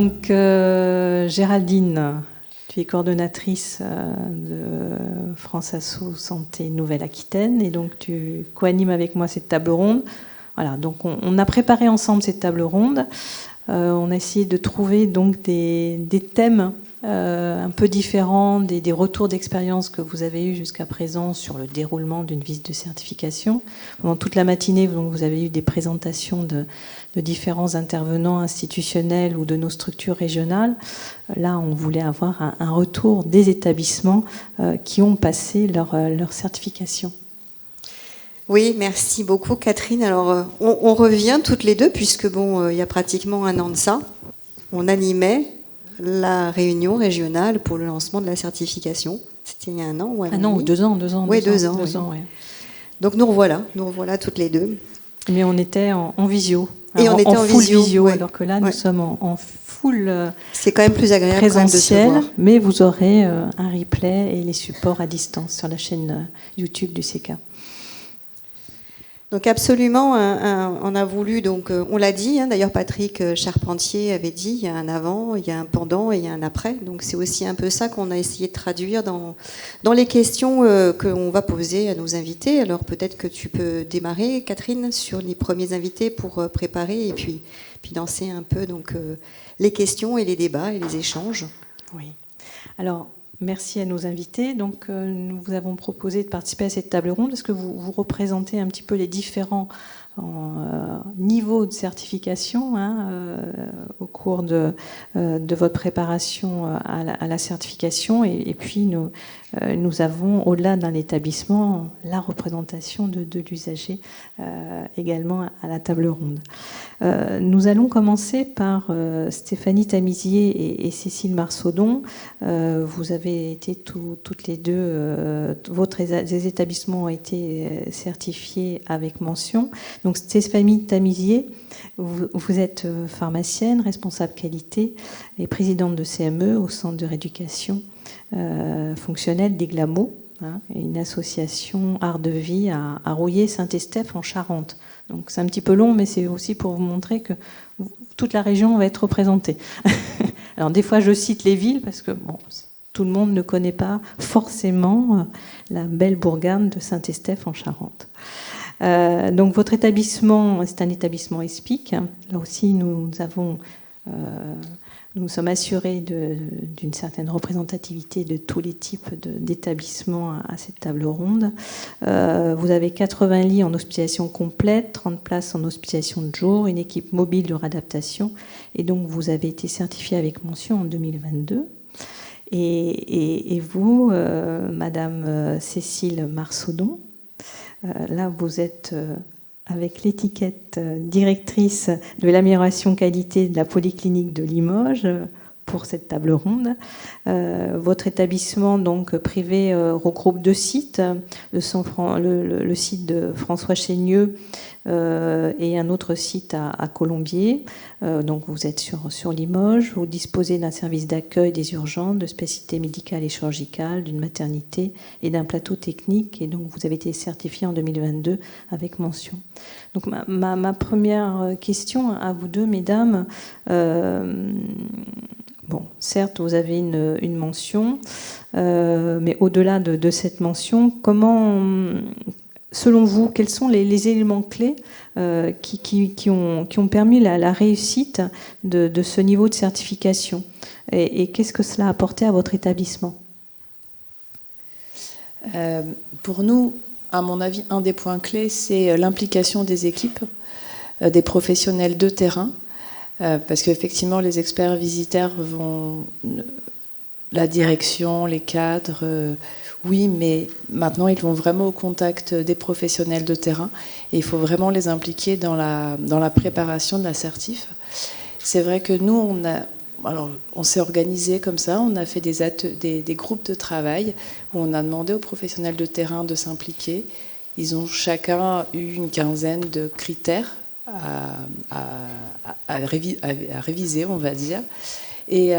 Donc, Géraldine, tu es coordonnatrice de France Asso Santé Nouvelle-Aquitaine et donc tu co-animes avec moi cette table ronde. Voilà, donc on a préparé ensemble cette table ronde. On a essayé de trouver donc des thèmes un peu différents des retours d'expérience que vous avez eus jusqu'à présent sur le déroulement d'une visite de certification. Pendant toute la matinée, donc, vous avez eu des présentations de différents intervenants institutionnels ou de nos structures régionales. Là, on voulait avoir un retour des établissements qui ont passé leur certification. Oui, merci beaucoup Catherine. Alors, on revient toutes les deux, puisque il y a pratiquement un an de ça, on animait la réunion régionale pour le lancement de la certification. C'était il y a un an ou un an ou 2 ans. Oui, 2 ans. Oui. Donc nous revoilà toutes les deux. Mais on était en visio. Et on était en full visio, ouais. Alors que là, nous sommes en full c'est quand même plus agréable présentiel, quand même de se voir. Mais vous aurez un replay et les supports à distance sur la chaîne YouTube du CK. Donc absolument, on a voulu, donc on l'a dit, d'ailleurs Patrick Charpentier avait dit, il y a un avant, il y a un pendant et il y a un après. Donc c'est aussi un peu ça qu'on a essayé de traduire dans les questions qu'on va poser à nos invités. Alors peut-être que tu peux démarrer, Catherine, sur les premiers invités pour préparer et puis lancer un peu donc, les questions et les débats et les échanges. Oui. Alors, merci à nos invités. Donc, nous vous avons proposé de participer à cette table ronde. Est-ce que vous représentez un petit peu les différents niveaux de certification au cours de votre préparation à la certification et puis nous avons, au-delà d'un établissement, la représentation de l'usager également à la table ronde. Nous allons commencer par Stéphanie Tamizier et Cécile Marsaudon. Vous avez été toutes les deux, les établissements ont été certifiés avec mention. Donc Stéphanie Tamizier, vous êtes pharmacienne, responsable qualité et présidente de CME au Centre de rééducation fonctionnelle d'Iglamo, une association art de vie à Rouillé-Saint-Estèphe en Charente. Donc c'est un petit peu long, mais c'est aussi pour vous montrer que toute la région va être représentée. Alors des fois je cite les villes parce que tout le monde ne connaît pas forcément la belle bourgade de Saint-Estèphe en Charente. Donc votre établissement, c'est un établissement ESPIC. Là aussi nous nous sommes assurés d'une certaine représentativité de tous les types d'établissements à cette table ronde. Vous avez 80 lits en hospitalisation complète, 30 places en hospitalisation de jour, une équipe mobile de réadaptation. Et donc, vous avez été certifié avec mention en 2022. Et vous, Madame Cécile Marsaudon, là, vous êtes avec l'étiquette directrice de l'amélioration qualité de la polyclinique de Limoges pour cette table ronde. Votre établissement donc privé regroupe 2 sites, le site de François Chénieux et un autre site à Colombier. Donc vous êtes sur Limoges, vous disposez d'un service d'accueil des urgences, de spécialité médicale et chirurgicale, d'une maternité et d'un plateau technique. Et donc vous avez été certifié en 2022 avec mention. Donc ma première question à vous deux, mesdames, certes, vous avez une mention, mais au-delà de cette mention, comment, selon vous, quels sont les éléments clés qui ont permis la réussite de ce niveau de certification et qu'est-ce que cela a apporté à votre établissement? Pour nous, à mon avis, un des points clés, c'est l'implication des équipes, des professionnels de terrain. Parce qu'effectivement, les experts visiteurs vont... La direction, les cadres, oui, mais maintenant, ils vont vraiment au contact des professionnels de terrain et il faut vraiment les impliquer dans la préparation de la certif. C'est vrai que nous, on s'est organisé comme ça, on a fait des groupes de travail où on a demandé aux professionnels de terrain de s'impliquer. Ils ont chacun eu une quinzaine de critères à réviser, on va dire. Et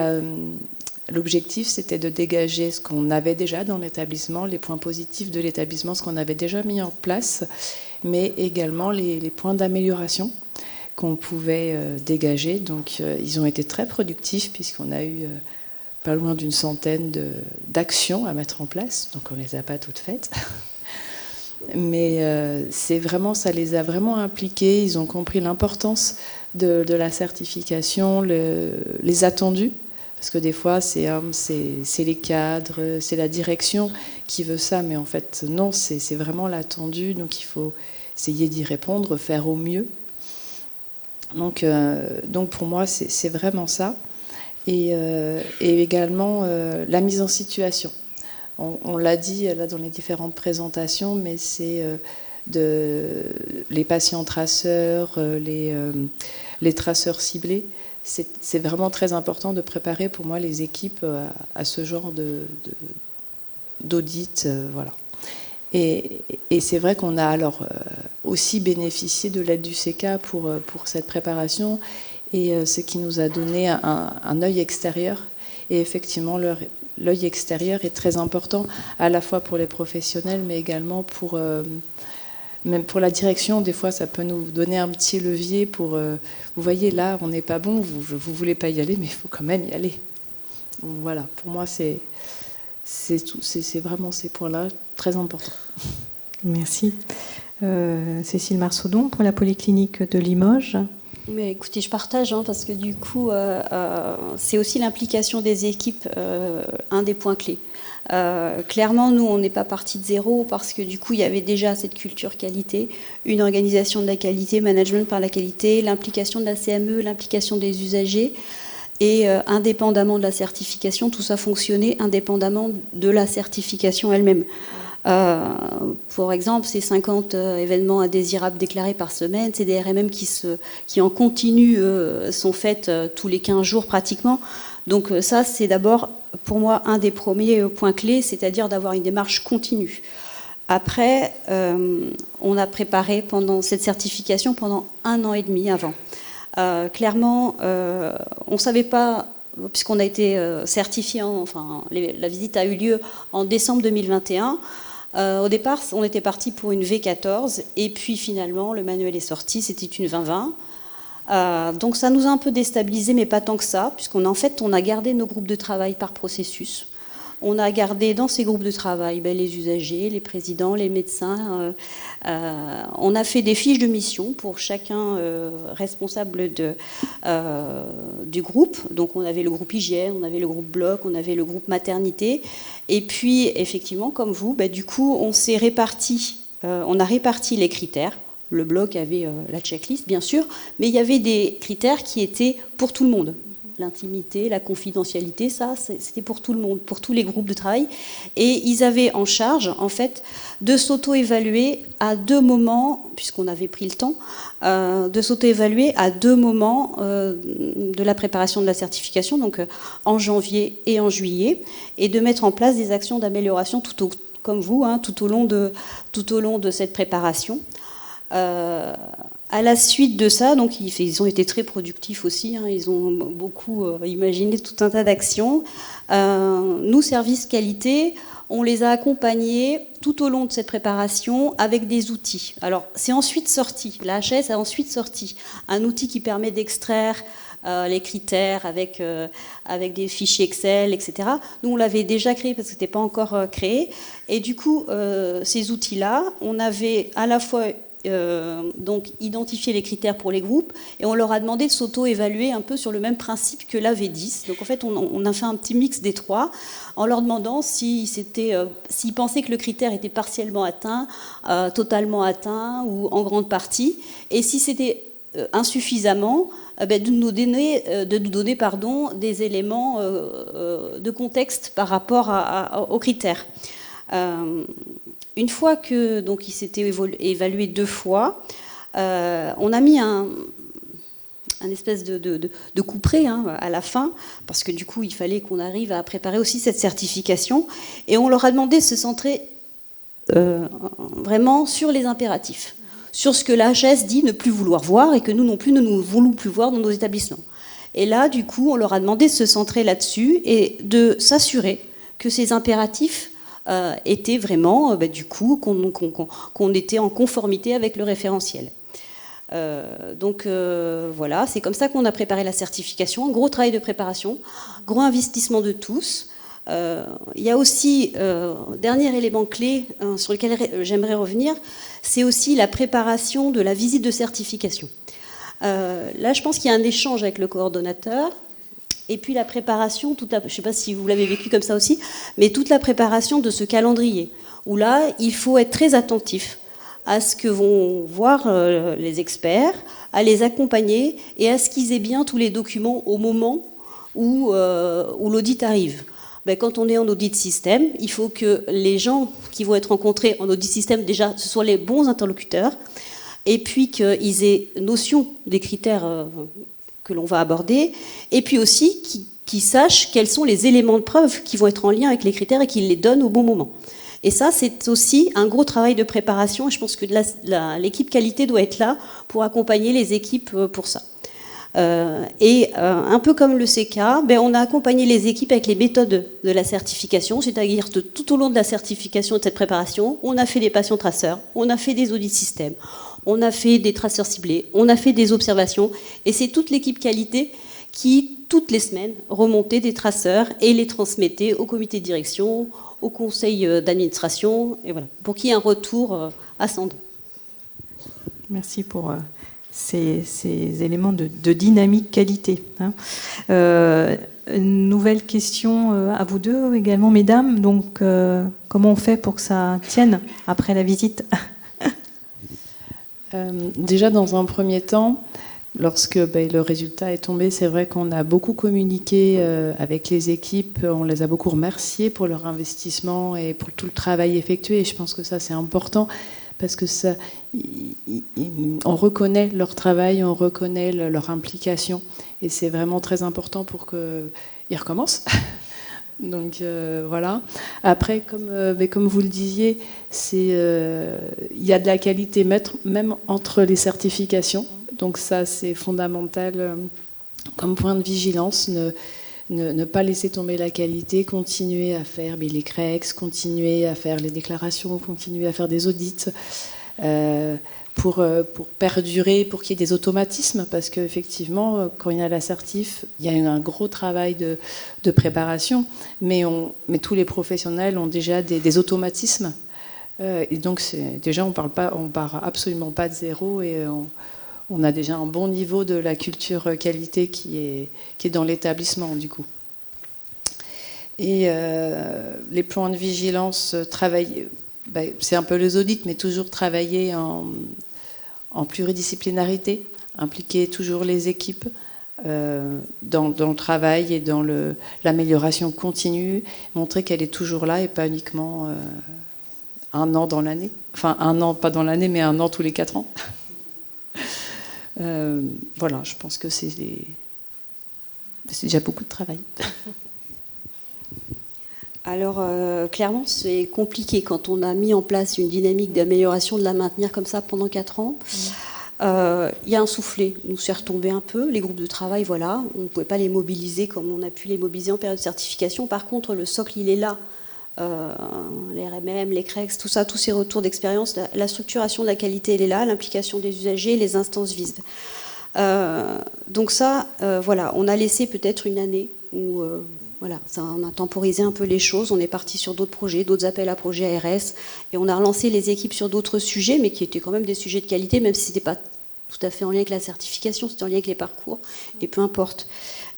l'objectif, c'était de dégager ce qu'on avait déjà dans l'établissement, les points positifs de l'établissement, ce qu'on avait déjà mis en place, mais également les points d'amélioration qu'on pouvait dégager. Donc ils ont été très productifs puisqu'on a eu pas loin d'une centaine d'actions à mettre en place. Donc on ne les a pas toutes faites. Mais ça les a vraiment impliqués. Ils ont compris l'importance de la certification, les attendus. Parce que des fois, c'est les cadres, c'est la direction qui veut ça. Mais en fait, non, c'est vraiment l'attendu. Donc il faut essayer d'y répondre, faire au mieux. Donc pour moi, c'est vraiment ça. Et également la mise en situation. On l'a dit là dans les différentes présentations, mais c'est les patients traceurs, les traceurs ciblés. C'est vraiment très important de préparer pour moi les équipes à ce genre d'audit. Voilà. Et c'est vrai qu'on a alors aussi bénéficié de l'aide du CECA pour cette préparation, et ce qui nous a donné un œil extérieur. Et effectivement, l'œil extérieur est très important, à la fois pour les professionnels, mais également même pour la direction. Des fois, ça peut nous donner un petit levier pour... vous voyez, là, on n'est pas bon, vous ne voulez pas y aller, mais il faut quand même y aller. Donc, voilà, pour moi, c'est vraiment ces points-là très importants. Merci. Cécile Marsaudon, pour la Polyclinique de Limoges. Mais écoutez, je partage, parce que du coup, c'est aussi l'implication des équipes, un des points clés. Clairement, nous, on n'est pas parti de zéro parce que du coup, il y avait déjà cette culture qualité, une organisation de la qualité, management par la qualité, l'implication de la CME, l'implication des usagers. Et indépendamment de la certification, tout ça fonctionnait indépendamment de la certification elle-même. Pour exemple, ces 50 événements indésirables déclarés par semaine, c'est des RMM qui en continu sont faites tous les 15 jours pratiquement. Donc ça, c'est d'abord, pour moi, un des premiers points clés, c'est-à-dire d'avoir une démarche continue. Après, on a préparé cette certification pendant 1 an et demi avant. Clairement, on ne savait pas, puisqu'on a été certifié, la visite a eu lieu en décembre 2021. Au départ, on était parti pour une V14, et puis finalement, le manuel est sorti, c'était une 2020. Donc ça nous a un peu déstabilisé, mais pas tant que ça, puisqu'on on a gardé nos groupes de travail par processus. On a gardé dans ces groupes de travail les usagers, les présidents, les médecins. On a fait des fiches de mission pour chacun responsable du groupe. Donc on avait le groupe hygiène, on avait le groupe bloc, on avait le groupe maternité. Et puis effectivement, comme vous, du coup, on a réparti les critères. Le bloc avait la checklist, bien sûr, mais il y avait des critères qui étaient pour tout le monde. L'intimité, la confidentialité, ça, c'était pour tout le monde, pour tous les groupes de travail. Et ils avaient en charge, en fait, de s'auto-évaluer à 2 moments, puisqu'on avait pris le temps, de s'auto-évaluer à 2 moments de la préparation de la certification, donc en janvier et en juillet, et de mettre en place des actions d'amélioration comme vous, tout au long de cette préparation. À la suite de ça, donc ils ont été très productifs aussi, ils ont beaucoup imaginé tout un tas d'actions. Nous, service qualité, on les a accompagnés tout au long de cette préparation avec des outils. Alors, c'est ensuite sorti, la HS a ensuite sorti un outil qui permet d'extraire les critères avec des fichiers Excel, etc. Nous, on l'avait déjà créé parce que ce n'était pas encore créé. Et du coup, ces outils-là, on avait à la fois donc identifié les critères pour les groupes, et on leur a demandé de s'auto-évaluer un peu sur le même principe que la V10. Donc en fait, on a fait un petit mix des trois, en leur demandant s'ils pensaient que le critère était partiellement atteint, totalement atteint ou en grande partie, et si c'était insuffisamment, de nous donner des éléments de contexte par rapport aux critères. Une fois que donc il s'était évalué 2 fois, on a mis un espèce de couperet à la fin, parce que du coup il fallait qu'on arrive à préparer aussi cette certification, et on leur a demandé de se centrer vraiment sur les impératifs, sur ce que la HS dit ne plus vouloir voir et que nous non plus ne nous voulons plus voir dans nos établissements. Et là, du coup, on leur a demandé de se centrer là-dessus et de s'assurer que ces impératifs était vraiment, du coup, qu'on était en conformité avec le référentiel. Donc voilà, c'est comme ça qu'on a préparé la certification. Un gros travail de préparation, gros investissement de tous. Il y a aussi, dernier élément clé sur lequel j'aimerais revenir, c'est aussi la préparation de la visite de certification. Là, je pense qu'il y a un échange avec le coordonnateur. Et puis la préparation, je ne sais pas si vous l'avez vécu comme ça aussi, mais toute la préparation de ce calendrier, où là, il faut être très attentif à ce que vont voir les experts, à les accompagner et à ce qu'ils aient bien tous les documents au moment où l'audit arrive. Ben, quand on est en audit système, il faut que les gens qui vont être rencontrés en audit système, déjà, ce soient les bons interlocuteurs, et puis qu'ils aient notion des critères que l'on va aborder, et puis aussi qu'ils sachent quels sont les éléments de preuve qui vont être en lien avec les critères et qu'ils les donnent au bon moment. Et ça, c'est aussi un gros travail de préparation, et je pense que l'équipe qualité doit être là pour accompagner les équipes pour ça. Un peu comme le CK, ben, on a accompagné les équipes avec les méthodes de la certification, c'est-à-dire tout au long de la certification de cette préparation, on a fait des patients traceurs, on a fait des audits système, on a fait des traceurs ciblés, on a fait des observations, et c'est toute l'équipe qualité qui, toutes les semaines, remontait des traceurs et les transmettait au comité de direction, au conseil d'administration, et voilà, pour qu'il y ait un retour ascendant. Merci pour ces éléments de dynamique qualité. Une nouvelle question à vous deux également, mesdames. Donc, comment on fait pour que ça tienne après la visite ? Déjà, dans un premier temps, lorsque le résultat est tombé, c'est vrai qu'on a beaucoup communiqué avec les équipes, on les a beaucoup remerciés pour leur investissement et pour tout le travail effectué. Et je pense que ça, c'est important parce que ça, on reconnaît leur travail, on reconnaît leur implication. Et c'est vraiment très important pour qu'ils recommencent. Donc voilà. Après, comme vous le disiez, il y a de la qualité même entre les certifications. Donc ça, c'est fondamental comme point de vigilance. Ne pas laisser tomber la qualité, continuer à faire les CREX, continuer à faire les déclarations, continuer à faire des audits pour perdurer, pour qu'il y ait des automatismes, parce qu'effectivement, quand il y a l'assertif, il y a un gros travail de préparation, mais tous les professionnels ont déjà des automatismes. Et donc, déjà, on part absolument pas de zéro, et on a déjà un bon niveau de la culture qualité qui est dans l'établissement, du coup. Et les plans de vigilance, c'est un peu les audits, mais toujours travailler en pluridisciplinarité, impliquer toujours les équipes dans le travail et dans l'amélioration continue, montrer qu'elle est toujours là et pas uniquement un an dans l'année. Enfin, un an, pas dans l'année, mais un an tous les 4 ans. Voilà, je pense que c'est déjà beaucoup de travail. Alors, clairement, c'est compliqué quand on a mis en place une dynamique d'amélioration de la maintenir comme ça pendant 4 ans. Il y a un soufflet, nous s'est retombé un peu. Les groupes de travail, voilà, on ne pouvait pas les mobiliser comme on a pu les mobiliser en période de certification. Par contre, le socle, il est là. Les RMM, les CREX, tout ça, tous ces retours d'expérience, la structuration de la qualité, elle est là, l'implication des usagers, les instances vives. Donc ça, voilà, on a laissé peut-être une année où voilà, ça, on a temporisé un peu les choses, on est parti sur d'autres projets, d'autres appels à projets ARS, et on a relancé les équipes sur d'autres sujets, mais qui étaient quand même des sujets de qualité, même si ce n'était pas tout à fait en lien avec la certification, c'était en lien avec les parcours, et peu importe.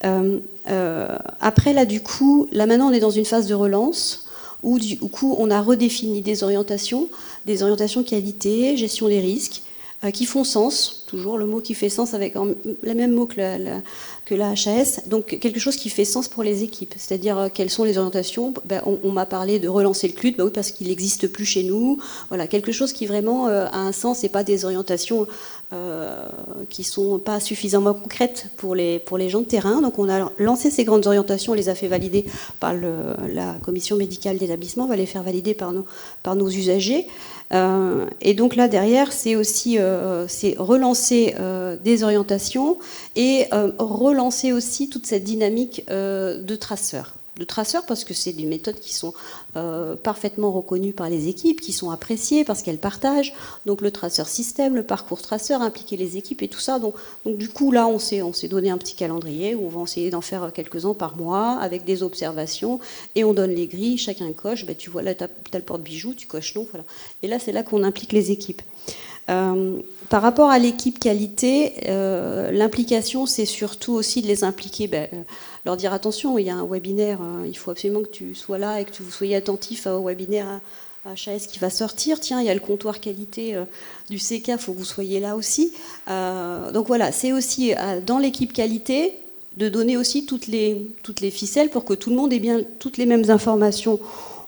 Après, là, du coup, là maintenant, on est dans une phase de relance, où du coup on a redéfini des orientations qualité, gestion des risques, qui font sens, toujours le mot qui fait sens avec le même mot que la HAS, donc quelque chose qui fait sens pour les équipes, c'est-à-dire quelles sont les orientations. On m'a parlé de relancer le CLUT, oui, parce qu'il n'existe plus chez nous, voilà, quelque chose qui vraiment a un sens et pas des orientations qui ne sont pas suffisamment concrètes pour les gens de terrain. Donc on a lancé ces grandes orientations, on les a fait valider par la commission médicale d'établissement, on va les faire valider par nos usagers. Et donc là derrière, c'est aussi c'est relancer des orientations et relancer aussi toute cette dynamique de traceurs. traceurs, parce que c'est des méthodes qui sont parfaitement reconnues par les équipes, qui sont appréciées parce qu'elles partagent. Donc le traceur système, le parcours traceur, impliquer les équipes et tout ça. Donc du coup, là, on s'est donné un petit calendrier où on va essayer d'en faire quelques-uns par mois avec des observations et on donne les grilles, chacun coche. Tu vois, là, tu as le porte-bijoux, tu coches non, voilà. Et là, c'est là qu'on implique les équipes. Par rapport à l'équipe qualité, l'implication, c'est surtout aussi de les impliquer, leur dire attention, il y a un webinaire, il faut absolument que tu sois là et que vous soyez attentif au webinaire HAS qui va sortir. Tiens, il y a le comptoir qualité du CK, il faut que vous soyez là aussi. Donc voilà, c'est aussi dans l'équipe qualité de donner aussi toutes les ficelles pour que tout le monde ait bien toutes les mêmes informations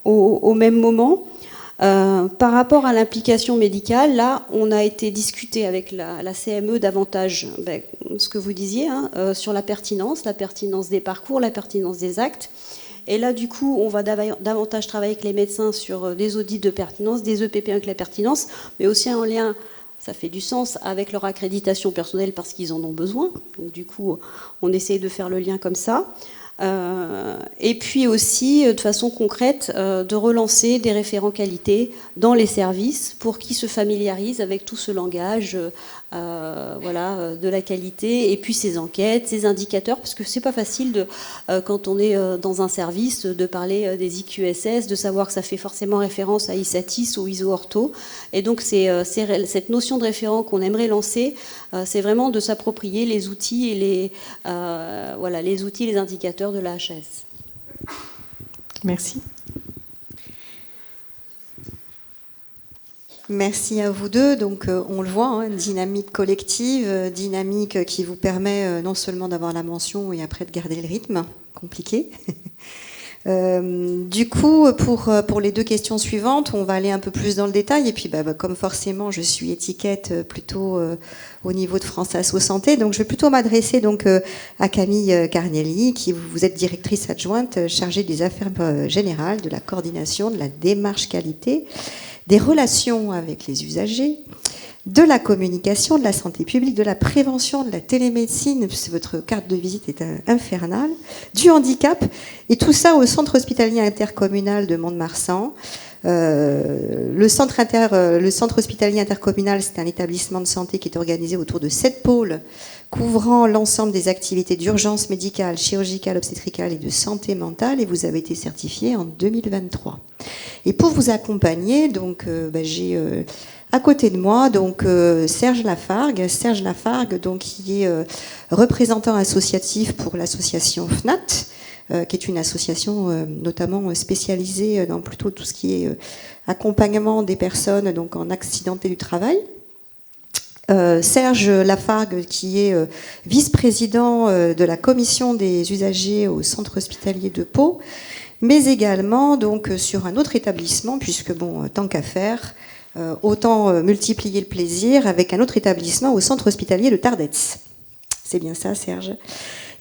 au même moment. Par rapport à l'implication médicale, là, on a été discuté avec la CME davantage, ce que vous disiez, sur la pertinence des parcours, la pertinence des actes. Et là, du coup, on va davantage travailler avec les médecins sur des audits de pertinence, des EPP avec la pertinence, mais aussi en lien, ça fait du sens, avec leur accréditation personnelle parce qu'ils en ont besoin. Donc, du coup, on essaye de faire le lien comme ça. Et puis aussi, de façon concrète, de relancer des référents qualité dans les services pour qu'ils se familiarisent avec tout ce langage de la qualité et puis ces enquêtes, ces indicateurs, parce que c'est pas facile quand on est dans un service de parler des IQSS, de savoir que ça fait forcément référence à ISATIS ou ISO-Ortho. Et donc c'est cette notion de référent qu'on aimerait lancer, c'est vraiment de s'approprier les outils et les indicateurs de la HAS. Merci. Merci à vous deux. Donc, on le voit, dynamique collective, dynamique qui vous permet non seulement d'avoir la mention et après de garder le rythme, compliqué. Du coup, pour les deux questions suivantes, on va aller un peu plus dans le détail. Et puis, comme forcément, je suis étiquette plutôt au niveau de France Asso Santé, donc je vais plutôt m'adresser donc à Camille Carnelli, qui vous êtes directrice adjointe chargée des affaires générales, de la coordination, de la démarche qualité, des relations avec les usagers, de la communication, de la santé publique, de la prévention, de la télémédecine, votre carte de visite est infernale, du handicap, et tout ça au centre hospitalier intercommunal de Mont-de-Marsan. Le centre hospitalier intercommunal, c'est un établissement de santé qui est organisé autour de 7 pôles, couvrant l'ensemble des activités d'urgence médicale, chirurgicale, obstétricale et de santé mentale, et vous avez été certifié en 2023. Et pour vous accompagner, donc, j'ai à côté de moi donc Serge Lafargue, donc qui est représentant associatif pour l'association FNAT, qui est une association notamment spécialisée dans plutôt tout ce qui est accompagnement des personnes donc en accidenté du travail. Serge Lafargue, qui est vice-président de la commission des usagers au centre hospitalier de Pau, mais également donc sur un autre établissement, puisque tant qu'à faire, autant multiplier le plaisir avec un autre établissement au centre hospitalier de Tardets. C'est bien ça, Serge.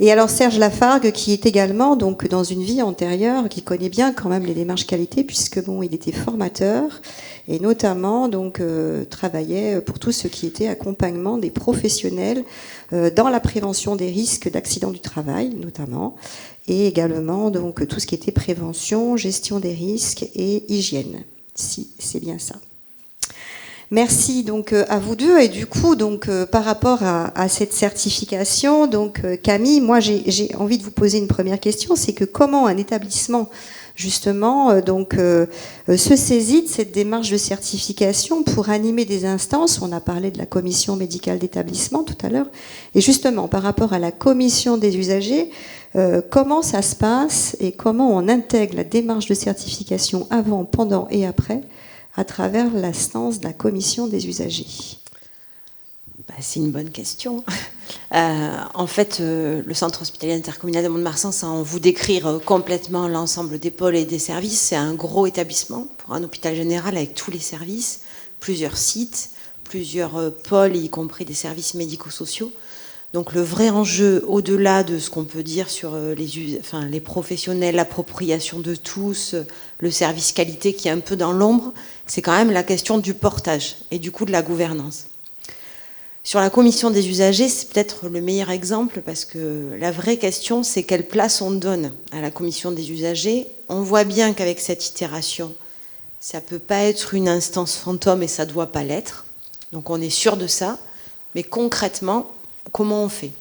Et alors Serge Lafargue, qui est également donc dans une vie antérieure, qui connaît bien quand même les démarches qualité, puisque il était formateur et notamment donc travaillait pour tout ce qui était accompagnement des professionnels dans la prévention des risques d'accidents du travail, notamment, et également donc tout ce qui était prévention, gestion des risques et hygiène. Si, c'est bien ça. Merci donc à vous deux. Et du coup, donc par rapport à cette certification, donc Camille, moi j'ai envie de vous poser une première question, c'est que comment un établissement justement se saisit de cette démarche de certification pour animer des instances. On a parlé de la commission médicale d'établissement tout à l'heure, et justement par rapport à la commission des usagers, comment ça se passe et comment on intègre la démarche de certification avant, pendant et après à travers l'instance de la commission des usagers? C'est une bonne question. En fait, le centre hospitalier intercommunal de Mont-de-Marsan, sans vous décrire complètement l'ensemble des pôles et des services, c'est un gros établissement pour un hôpital général avec tous les services, plusieurs sites, plusieurs pôles, y compris des services médico-sociaux. Donc le vrai enjeu, au-delà de ce qu'on peut dire sur les professionnels, l'appropriation de tous, le service qualité qui est un peu dans l'ombre, c'est quand même la question du portage et du coup de la gouvernance. Sur la commission des usagers, c'est peut-être le meilleur exemple parce que la vraie question, c'est quelle place on donne à la commission des usagers. On voit bien qu'avec cette itération, ça ne peut pas être une instance fantôme et ça ne doit pas l'être. Donc on est sûr de ça. Mais concrètement, comment on fait?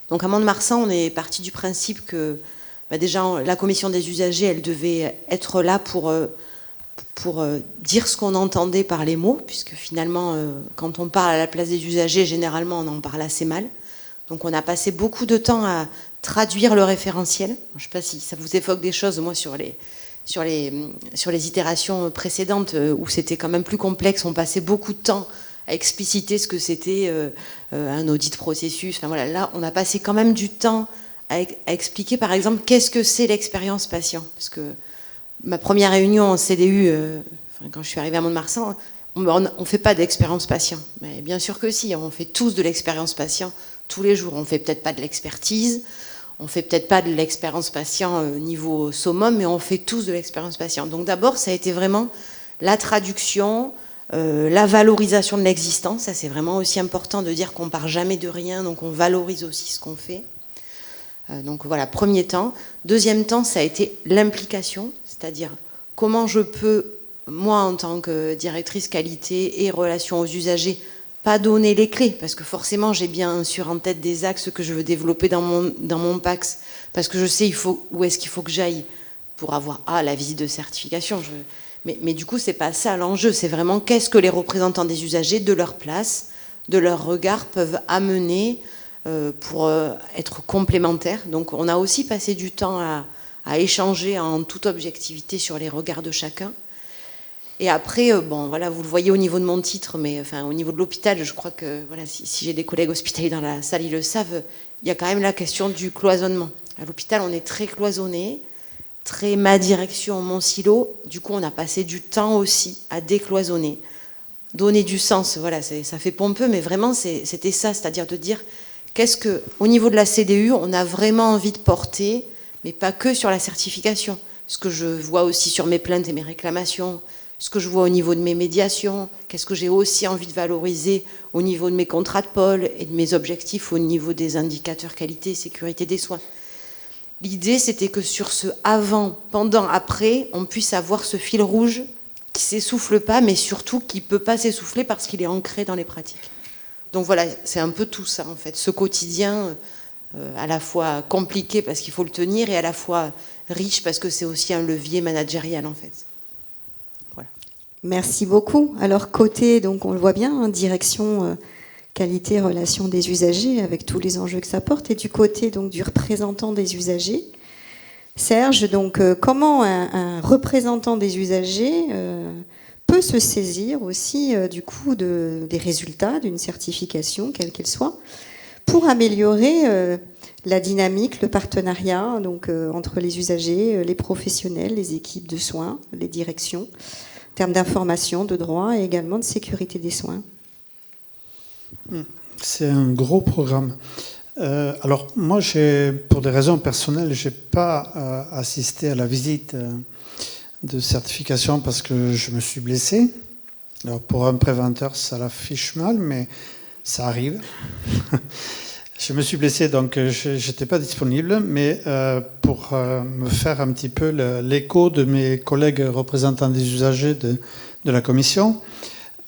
Donc à Mont-de-Marsan, on est parti du principe que déjà la commission des usagers, elle devait être là pour dire ce qu'on entendait par les mots, puisque finalement, quand on parle à la place des usagers, généralement, on en parle assez mal. Donc on a passé beaucoup de temps à traduire le référentiel. Je ne sais pas si ça vous évoque des choses, moi, sur les itérations précédentes, où c'était quand même plus complexe, on passait beaucoup de temps à expliciter ce que c'était un audit processus. Enfin, voilà, là, on a passé quand même du temps à expliquer, par exemple, qu'est-ce que c'est l'expérience patient. Parce que ma première réunion en CDU, quand je suis arrivée à Mont-de-Marsan, on ne fait pas d'expérience patient. Mais bien sûr que si, on fait tous de l'expérience patient tous les jours. On ne fait peut-être pas de l'expertise, on ne fait peut-être pas de l'expérience patient niveau summum, mais on fait tous de l'expérience patient. Donc d'abord, ça a été vraiment la traduction, la valorisation de l'existant. Ça, c'est vraiment aussi important de dire qu'on ne part jamais de rien, donc on valorise aussi ce qu'on fait. Donc voilà, premier temps. Deuxième temps, ça a été l'implication, c'est-à-dire comment je peux, moi en tant que directrice qualité et relations aux usagers, pas donner les clés, parce que forcément j'ai bien sûr en tête des axes que je veux développer dans mon PAX, parce que je sais où est-ce qu'il faut que j'aille pour avoir la visite de certification. Mais du coup, c'est pas ça l'enjeu, c'est vraiment qu'est-ce que les représentants des usagers, de leur place, de leur regard, peuvent amener pour être complémentaires. Donc on a aussi passé du temps à échanger en toute objectivité sur les regards de chacun. Et après, voilà, vous le voyez au niveau de mon titre, mais enfin, au niveau de l'hôpital, je crois que voilà, si j'ai des collègues hospitaliers dans la salle, ils le savent, il y a quand même la question du cloisonnement. À l'hôpital, on est très cloisonné, très ma direction, mon silo. Du coup, on a passé du temps aussi à décloisonner, donner du sens. Voilà, ça fait pompeux, mais vraiment, c'était ça, c'est-à-dire de dire qu'est-ce que, au niveau de la CDU, on a vraiment envie de porter, mais pas que sur la certification. Ce que je vois aussi sur mes plaintes et mes réclamations, ce que je vois au niveau de mes médiations, qu'est-ce que j'ai aussi envie de valoriser au niveau de mes contrats de pôle et de mes objectifs au niveau des indicateurs qualité et sécurité des soins. L'idée, c'était que sur ce avant, pendant, après, on puisse avoir ce fil rouge qui ne s'essouffle pas, mais surtout qui ne peut pas s'essouffler parce qu'il est ancré dans les pratiques. Donc voilà, c'est un peu tout ça en fait, ce quotidien à la fois compliqué parce qu'il faut le tenir et à la fois riche parce que c'est aussi un levier managérial en fait. Voilà. Merci beaucoup. Alors côté, donc on le voit bien, direction qualité, relation des usagers avec tous les enjeux que ça porte, et du côté donc du représentant des usagers. Serge, donc comment un représentant des usagers peut se saisir aussi du coup des résultats d'une certification, quelle qu'elle soit, pour améliorer la dynamique, le partenariat donc, entre les usagers, les professionnels, les équipes de soins, les directions, en termes d'information, de droit et également de sécurité des soins. C'est un gros programme. Alors moi, pour des raisons personnelles, je n'ai pas assisté à la visite de certification parce que je me suis blessé. Alors pour un préventeur, ça la fiche mal, mais ça arrive. Je me suis blessé, donc je n'étais pas disponible, mais pour me faire un petit peu l'écho de mes collègues représentants des usagers de la commission,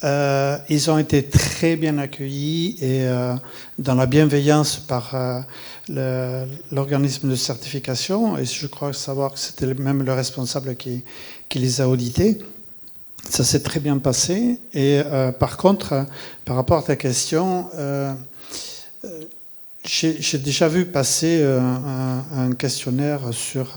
ils ont été très bien accueillis et dans la bienveillance par l'organisme de certification, et je crois savoir que c'était même le responsable qui les a audités. Ça s'est très bien passé. Et par contre, par rapport à ta question, j'ai déjà vu passer un questionnaire sur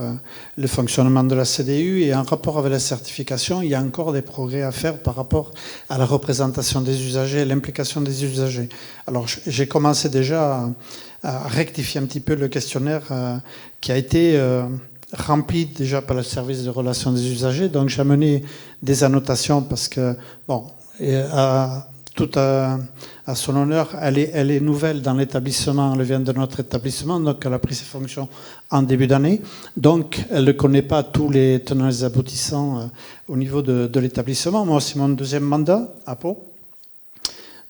le fonctionnement de la CDU, et en rapport avec la certification, il y a encore des progrès à faire par rapport à la représentation des usagers, l'implication des usagers. Alors j'ai commencé déjà à rectifier un petit peu le questionnaire qui a été rempli déjà par le service de relations des usagers. Donc j'ai amené des annotations parce que, bon, tout à son honneur, elle est nouvelle dans l'établissement, elle vient de notre établissement, donc elle a pris ses fonctions en début d'année. Donc elle ne connaît pas tous les tenants et les aboutissants au niveau de l'établissement. Moi, c'est mon deuxième mandat à Pau.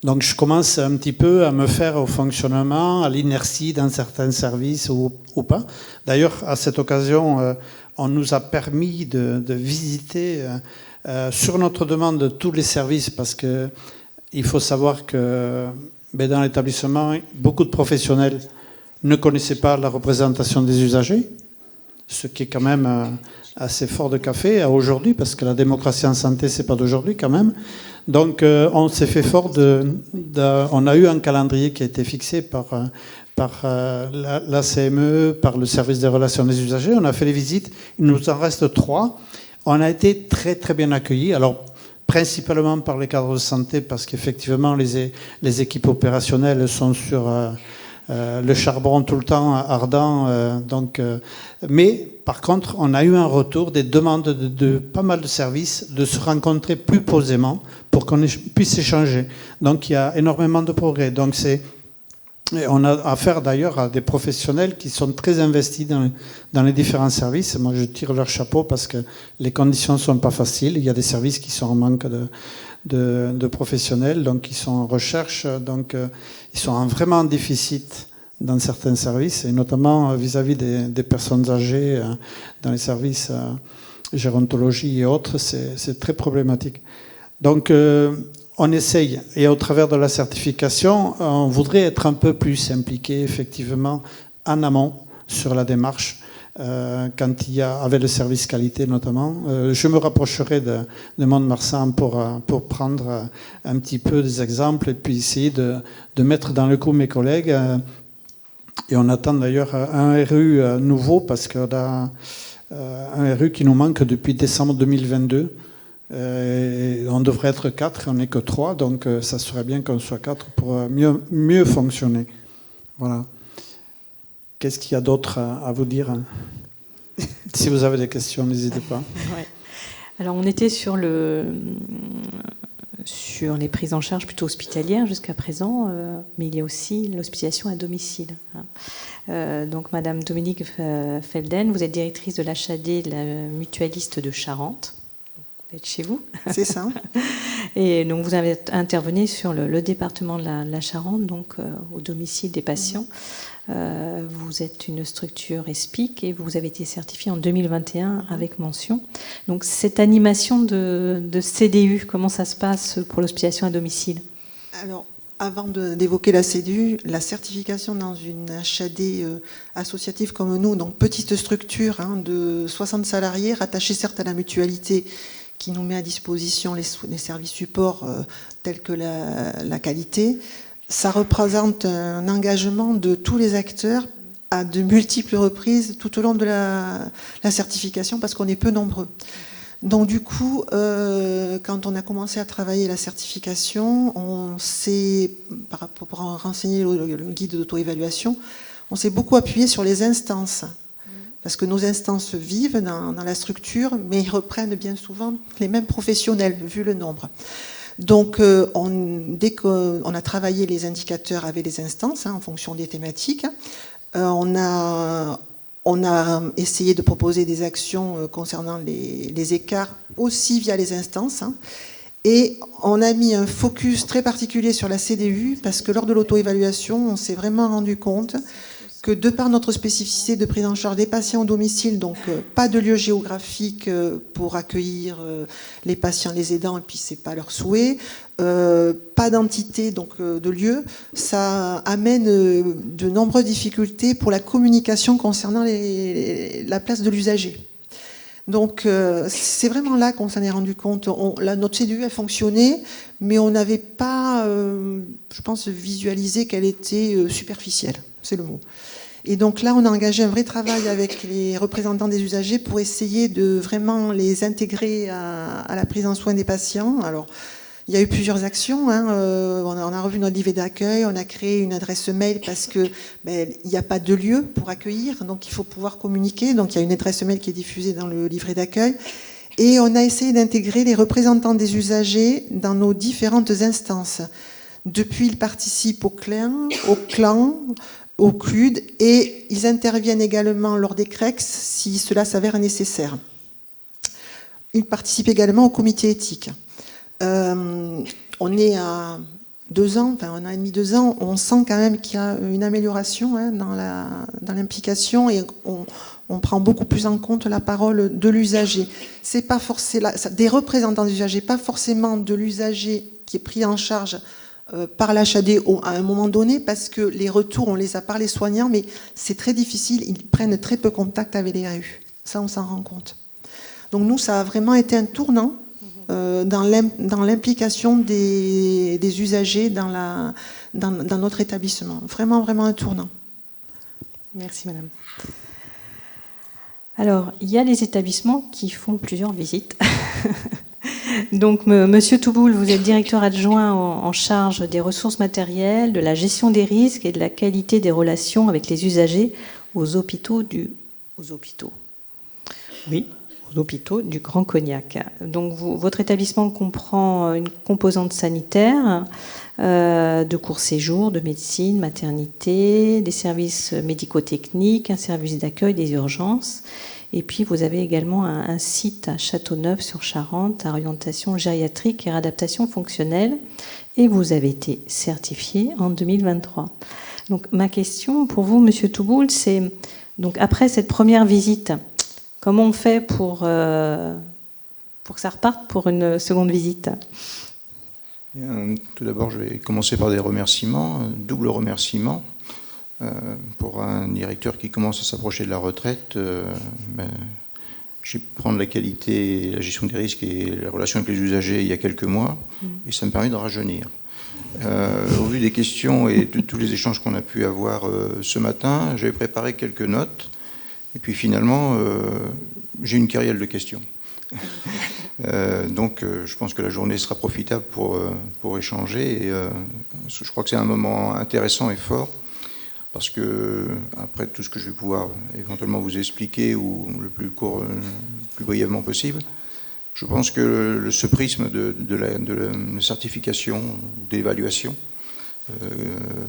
Donc je commence un petit peu à me faire au fonctionnement, à l'inertie dans certains services ou pas. D'ailleurs, à cette occasion, on nous a permis de visiter sur notre demande tous les services, parce qu'il faut savoir que dans l'établissement, beaucoup de professionnels ne connaissaient pas la représentation des usagers, ce qui est quand même assez fort de café aujourd'hui, parce que la démocratie en santé, c'est pas d'aujourd'hui quand même. Donc on s'est fait fort on a eu un calendrier qui a été fixé par la CME, par le service des relations des usagers. On a fait les visites, il nous en reste 3. On a été très très bien accueillis. Alors principalement par les cadres de santé, parce qu'effectivement les équipes opérationnelles sont sur le charbon tout le temps ardent. Mais par contre, on a eu un retour des demandes de pas mal de services de se rencontrer plus posément pour qu'on puisse échanger. Donc il y a énormément de progrès. Donc on a affaire d'ailleurs à des professionnels qui sont très investis dans les différents services. Moi, je tire leur chapeau parce que les conditions ne sont pas faciles. Il y a des services qui sont en manque de professionnels, donc ils sont en recherche, donc ils sont vraiment en déficit dans certains services, et notamment vis-à-vis des personnes âgées dans les services gérontologie et autres, c'est très problématique. Donc on essaye, et au travers de la certification, on voudrait être un peu plus impliqué effectivement en amont sur la démarche, quand il y a, avec le service qualité notamment. Je me rapprocherai de Mont-de-Marsan pour prendre un petit peu des exemples et puis essayer de mettre dans le coup mes collègues. Et on attend d'ailleurs un RU nouveau, parce qu'on a un RU qui nous manque depuis décembre 2022. On devrait être 4, on n'est que 3, donc ça serait bien qu'on soit 4 pour mieux fonctionner. Voilà. Qu'est-ce qu'il y a d'autre à vous dire? Si vous avez des questions, n'hésitez pas. Ouais. Alors on était sur les prises en charge plutôt hospitalières jusqu'à présent, mais il y a aussi l'hospitalisation à domicile. Donc Madame Dominique Felden, vous êtes directrice de l'HAD, la mutualiste de Charente. Vous êtes chez vous. C'est ça. Et donc vous avez intervenu sur le département de la Charente, donc au domicile des patients. Vous êtes une structure ESPIC et vous avez été certifiée en 2021 avec mention. Donc cette animation de CDU, comment ça se passe pour l'hospitalisation à domicile? Alors, avant d'évoquer la CDU, la certification dans une HAD associative comme nous, donc petite structure de 60 salariés, rattachée certes à la mutualité, qui nous met à disposition les services supports tels que la qualité, ça représente un engagement de tous les acteurs à de multiples reprises tout au long de la certification, parce qu'on est peu nombreux. Donc du coup, quand on a commencé à travailler la certification, on s'est, pour renseigner le guide d'auto-évaluation, on s'est beaucoup appuyé sur les instances. Parce que nos instances vivent dans la structure, mais ils reprennent bien souvent les mêmes professionnels, vu le nombre. Donc, dès qu'on a travaillé les indicateurs avec les instances, en fonction des thématiques, on a essayé de proposer des actions concernant les écarts aussi via les instances. Et on a mis un focus très particulier sur la CDU, parce que lors de l'auto-évaluation, on s'est vraiment rendu compte que de par notre spécificité de prise en charge des patients au domicile, donc pas de lieu géographique pour accueillir les patients, les aidants, et puis c'est pas leur souhait, pas d'entité donc de lieu, ça amène de nombreuses difficultés pour la communication concernant la place de l'usager. Donc c'est vraiment là qu'on s'en est rendu compte. Notre CDU a fonctionné, mais on n'avait pas, je pense, visualisé qu'elle était superficielle, c'est le mot. Et donc là, on a engagé un vrai travail avec les représentants des usagers pour essayer de vraiment les intégrer à la prise en soin des patients. Alors, il y a eu plusieurs actions. On a revu notre livret d'accueil, on a créé une adresse mail parce que il n'y a pas de lieu pour accueillir, donc il faut pouvoir communiquer. Donc il y a une adresse mail qui est diffusée dans le livret d'accueil. Et on a essayé d'intégrer les représentants des usagers dans nos différentes instances. Depuis, ils participent au CLAN, au CLUD, et ils interviennent également lors des CREX si cela s'avère nécessaire. Ils participent également au comité éthique. On est à 2 ans, enfin 1 an et demi, 2 ans, on sent quand même qu'il y a une amélioration dans l'implication et on prend beaucoup plus en compte la parole de l'usager. C'est pas forcément des représentants des usagers, pas forcément de l'usager qui est pris en charge par l'HAD à un moment donné, parce que les retours, on les a par les soignants, mais c'est très difficile, ils prennent très peu contact avec les AU. Ça, on s'en rend compte. Donc nous, ça a vraiment été un tournant dans l'implication des usagers dans notre établissement. Vraiment, vraiment un tournant. Merci, madame. Alors, il y a des établissements qui font plusieurs visites. Donc, monsieur Touboul, vous êtes directeur adjoint en charge des ressources matérielles, de la gestion des risques et de la qualité des relations avec les usagers aux hôpitaux du Grand Cognac. Donc, votre établissement comprend une composante sanitaire, de court séjour, de médecine, maternité, des services médico-techniques, un service d'accueil des urgences. Et puis, vous avez également un site à Châteauneuf-sur-Charente, à orientation gériatrique et réadaptation fonctionnelle. Et vous avez été certifié en 2023. Donc, ma question pour vous, monsieur Touboul, c'est, donc, après cette première visite, comment on fait pour que ça reparte pour une seconde visite ? Bien, tout d'abord, je vais commencer par des remerciements, un double remerciement. Pour un directeur qui commence à s'approcher de la retraite, j'ai pu prendre la qualité, la gestion des risques et la relation avec les usagers il y a quelques mois, et ça me permet de rajeunir. Au vu des questions et de tous les échanges qu'on a pu avoir ce matin, j'avais préparé quelques notes, et puis finalement, j'ai une kyrielle de questions. Donc je pense que la journée sera profitable pour échanger, et je crois que c'est un moment intéressant et fort, parce que, après tout ce que je vais pouvoir éventuellement vous expliquer, ou le plus brièvement possible, je pense que ce prisme de la certification, d'évaluation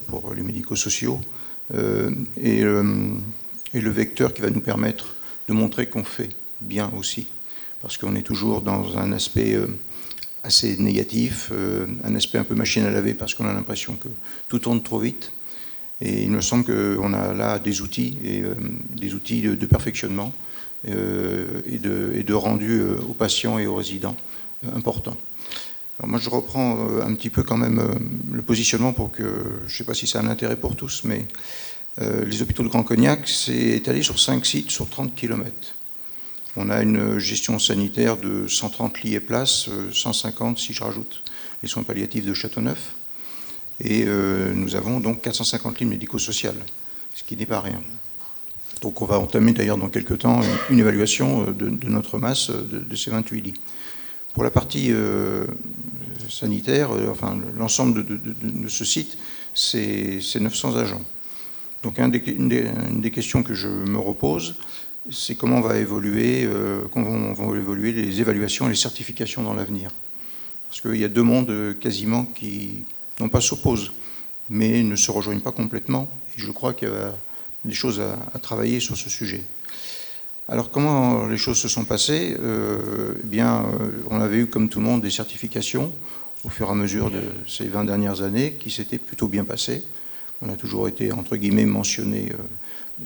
pour les médico-sociaux, est le vecteur qui va nous permettre de montrer qu'on fait bien aussi. Parce qu'on est toujours dans un aspect assez négatif, un aspect un peu machine à laver, parce qu'on a l'impression que tout tourne trop vite. Et il me semble qu'on a là des outils, de perfectionnement et de rendu aux patients et aux résidents importants. Alors moi, je reprends un petit peu quand même le positionnement pour que, je ne sais pas si c'est un intérêt pour tous, mais les hôpitaux de Grand Cognac, c'est étalé sur 5 sites sur 30 km. On a une gestion sanitaire de 130 lits et places, 150 si je rajoute les soins palliatifs de Châteauneuf. Et nous avons donc 450 lits médico-sociales, ce qui n'est pas rien. Donc on va entamer d'ailleurs dans quelques temps une évaluation de notre masse de ces 28 lits. Pour la partie sanitaire, enfin l'ensemble de ce site, c'est 900 agents. Donc une des questions que je me repose, c'est comment vont évoluer les évaluations et les certifications dans l'avenir. Parce qu'il y a deux mondes quasiment qui non pas s'opposent, mais ne se rejoignent pas complètement. Et je crois qu'il y a des choses à travailler sur ce sujet. Alors comment les choses se sont passées ? On avait eu comme tout le monde des certifications au fur et à mesure de ces 20 dernières années qui s'étaient plutôt bien passées. On a toujours été entre guillemets mentionné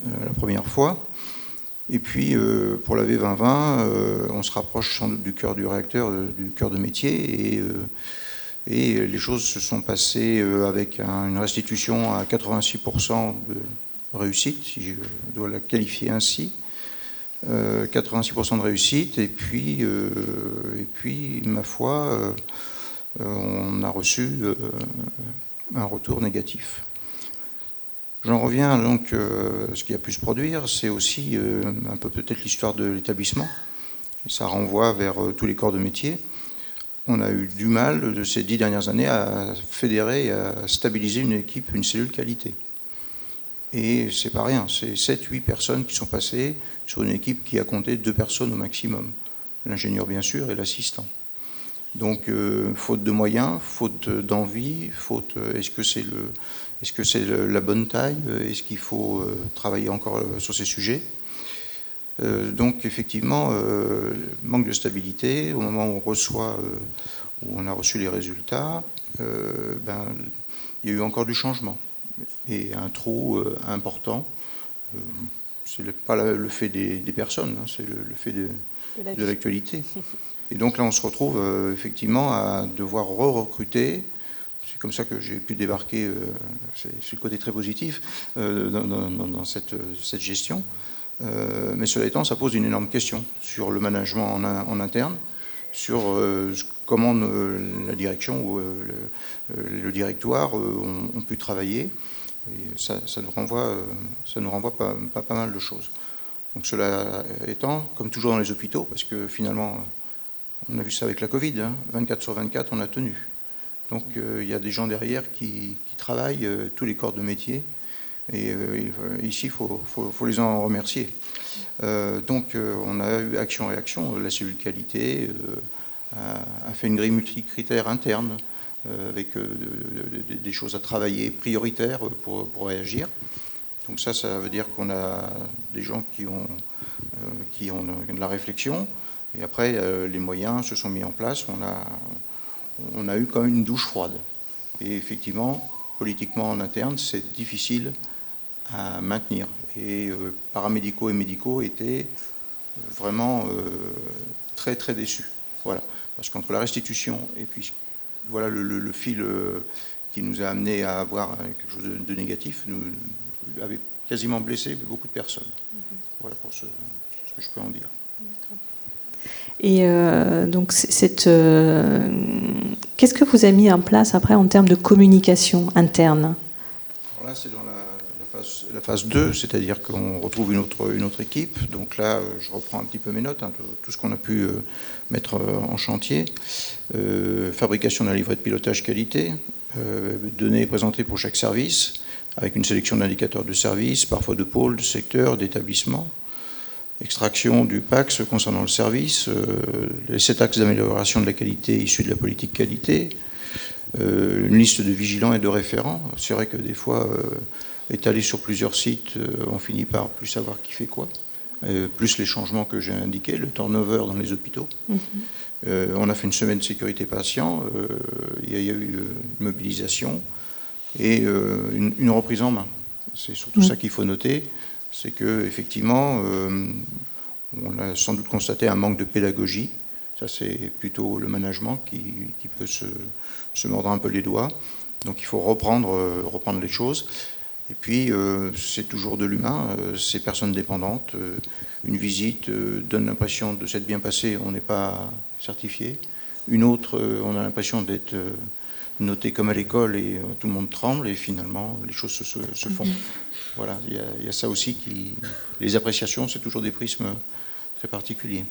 la première fois. Et puis pour la V2020, on se rapproche sans doute du cœur du réacteur, du cœur de métier, et les choses se sont passées avec une restitution à 86% de réussite, si je dois la qualifier ainsi. 86% de réussite, et puis ma foi, on a reçu un retour négatif. J'en reviens donc à ce qui a pu se produire, c'est aussi un peu peut-être l'histoire de l'établissement. Ça renvoie vers tous les corps de métier. On a eu du mal de ces 10 dernières années à fédérer, à stabiliser une équipe, une cellule qualité. Et c'est pas rien, c'est 7-8 personnes qui sont passées sur une équipe qui a compté 2 personnes au maximum. L'ingénieur bien sûr et l'assistant. Donc faute de moyens, faute d'envie, est-ce que c'est la bonne taille ? Est-ce qu'il faut travailler encore sur ces sujets ? Donc effectivement, manque de stabilité. Au moment où on a reçu les résultats, il y a eu encore du changement et un trou important. Ce n'est pas le fait des personnes, hein, c'est le fait de l'actualité. Et donc là, on se retrouve effectivement à devoir re-recruter. C'est comme ça que j'ai pu débarquer, c'est le côté très positif, dans cette gestion. Mais cela étant, ça pose une énorme question sur le management en interne, sur comment la direction ou le directoire ont pu travailler. Et ça nous renvoie pas mal de choses. Donc cela étant, comme toujours dans les hôpitaux, parce que finalement, on a vu ça avec la Covid, hein, 24 sur 24, on a tenu. Donc il y a des gens derrière qui travaillent, tous les corps de métier, et ici, il faut les en remercier. Donc on a eu action-réaction, la cellule qualité a fait une grille multicritère interne, avec des choses à travailler prioritaires pour réagir. Donc ça veut dire qu'on a des gens qui ont de la réflexion, et après les moyens se sont mis en place. On a eu quand même une douche froide. Et effectivement, politiquement en interne, c'est difficile à maintenir. Et paramédicaux et médicaux étaient vraiment très très déçus. Voilà. Parce qu'entre la restitution et puis voilà le fil qui nous a amené à avoir quelque chose de négatif, nous avait quasiment blessé beaucoup de personnes. Voilà pour ce que je peux en dire. Et donc, qu'est-ce que vous avez mis en place après en termes de communication interne? Alors là, c'est dans la phase 2, c'est-à-dire qu'on retrouve une autre équipe. Donc là, je reprends un petit peu mes notes, hein, tout ce qu'on a pu mettre en chantier. Fabrication d'un livret de pilotage qualité, données présentées pour chaque service, avec une sélection d'indicateurs de service, parfois de pôles, de secteurs, d'établissements. Extraction du PAX concernant le service, les 7 axes d'amélioration de la qualité issus de la politique qualité, une liste de vigilants et de référents. C'est vrai que des fois, étalés sur plusieurs sites, on finit par plus savoir qui fait quoi, plus les changements que j'ai indiqués, le turnover dans les hôpitaux. On a fait une semaine de sécurité patient, il y a eu une mobilisation et une reprise en main. C'est surtout ça qu'il faut noter. C'est qu'effectivement, on a sans doute constaté un manque de pédagogie. Ça, c'est plutôt le management qui peut se mordre un peu les doigts. Donc il faut reprendre les choses. Et puis, c'est toujours de l'humain, ces personnes dépendantes. Une visite donne l'impression de s'être bien passée, on n'est pas certifié. Une autre, on a l'impression d'être noté comme à l'école et tout le monde tremble et finalement les choses se font. Voilà, il y a ça aussi les appréciations, c'est toujours des prismes très particuliers.